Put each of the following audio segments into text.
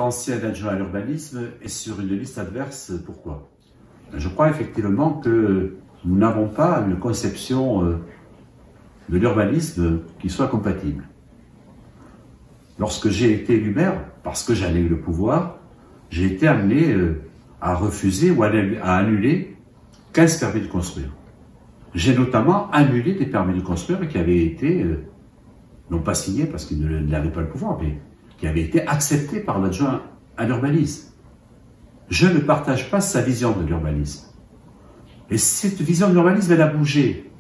ancien adjoint à l'urbanisme est sur une liste adverse. Pourquoi? Je crois effectivement que nous n'avons pas une conception de l'urbanisme qui soit compatible. Lorsque j'ai été élu maire, parce que j'en ai eu le pouvoir, j'ai été amené à refuser ou à annuler 15 permis de construire. J'ai notamment annulé des permis de construire qui avaient été, non pas signés parce qu'ils n'avaient pas le pouvoir, mais qui avaient été acceptés par l'adjoint à l'urbanisme. Je ne partage pas sa vision de l'urbanisme. Et cette vision de l'urbanisme, elle a bougé.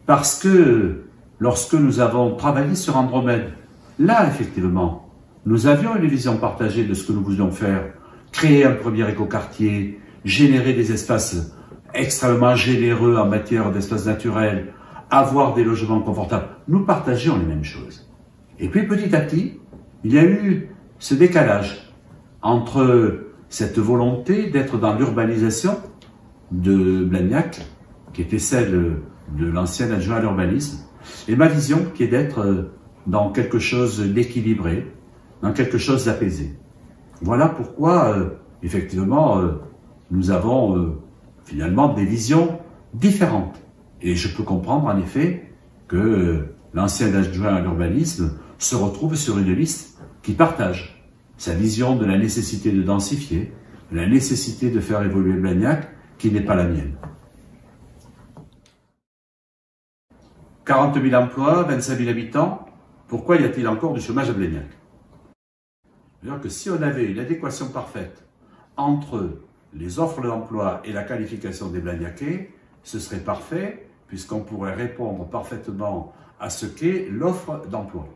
Parce que lorsque nous avons travaillé sur Andromède, là, effectivement, nous avions une vision partagée de ce que nous voulions faire. Créer un premier écoquartier, générer des espaces extrêmement généreux en matière d'espaces naturels, avoir des logements confortables. Nous partagions les mêmes choses. Et puis, petit à petit, il y a eu ce décalage entre cette volonté d'être dans l'urbanisation de Blagnac, qui était celle de l'ancien adjoint à l'urbanisme, et ma vision qui est d'être dans quelque chose d'équilibré, dans quelque chose d'apaisé. Voilà pourquoi, effectivement, nous avons finalement des visions différentes. Et je peux comprendre en effet que l'ancien adjoint à l'urbanisme se retrouve sur une liste qui partage sa vision de la nécessité de densifier, de la nécessité de faire évoluer Blagnac, qui n'est pas la mienne. 40 000 emplois, 25 000 habitants, pourquoi y a-t-il encore du chômage à Blagnac? C'est-à-dire que si on avait une adéquation parfaite entre les offres d'emploi et la qualification des Blagnacais, ce serait parfait, puisqu'on pourrait répondre parfaitement à ce qu'est l'offre d'emploi.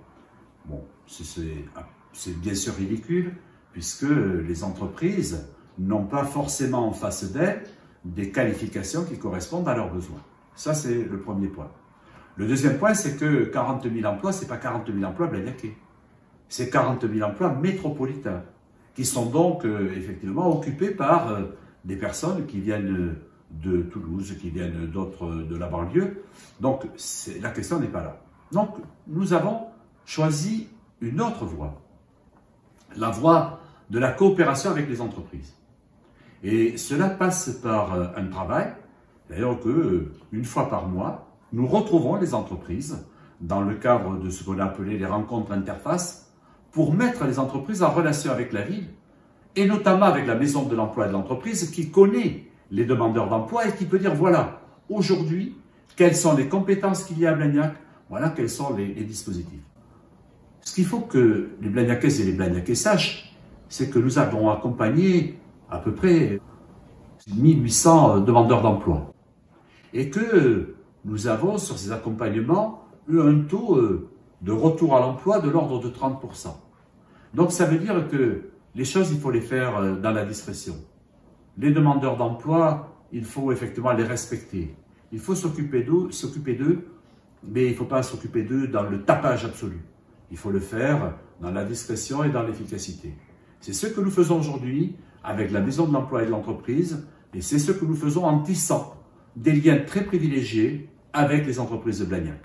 Bon, c'est bien sûr ridicule, puisque les entreprises n'ont pas forcément en face d'elles des qualifications qui correspondent à leurs besoins. Ça, c'est le premier point. Le deuxième point, c'est que 40 000 emplois, ce n'est pas 40 000 emplois Blagnacais. C'est 40 000 emplois métropolitains, qui sont donc effectivement occupés par des personnes qui viennent de Toulouse, qui viennent d'autres de la banlieue. Donc, la question n'est pas là. Donc, nous avons choisi une autre voie, la voie de la coopération avec les entreprises. Et cela passe par un travail, d'ailleurs une fois par mois, nous retrouvons les entreprises dans le cadre de ce qu'on a appelé les rencontres interfaces pour mettre les entreprises en relation avec la ville et notamment avec la maison de l'emploi et de l'entreprise qui connaît les demandeurs d'emploi et qui peut dire voilà, aujourd'hui, quelles sont les compétences qu'il y a à Blagnac, voilà quels sont les dispositifs. Ce qu'il faut que les Blagnacaises et les Blagnacais sachent, c'est que nous avons accompagné à peu près 1800 demandeurs d'emploi et que nous avons sur ces accompagnements eu un taux de retour à l'emploi de l'ordre de 30%. Donc ça veut dire que les choses, il faut les faire dans la discrétion. Les demandeurs d'emploi, il faut effectivement les respecter. Il faut s'occuper d'eux, mais il ne faut pas s'occuper d'eux dans le tapage absolu. Il faut le faire dans la discrétion et dans l'efficacité. C'est ce que nous faisons aujourd'hui avec la maison de l'emploi et de l'entreprise, et c'est ce que nous faisons en tissant des liens très privilégiés avec les entreprises de Blagnac.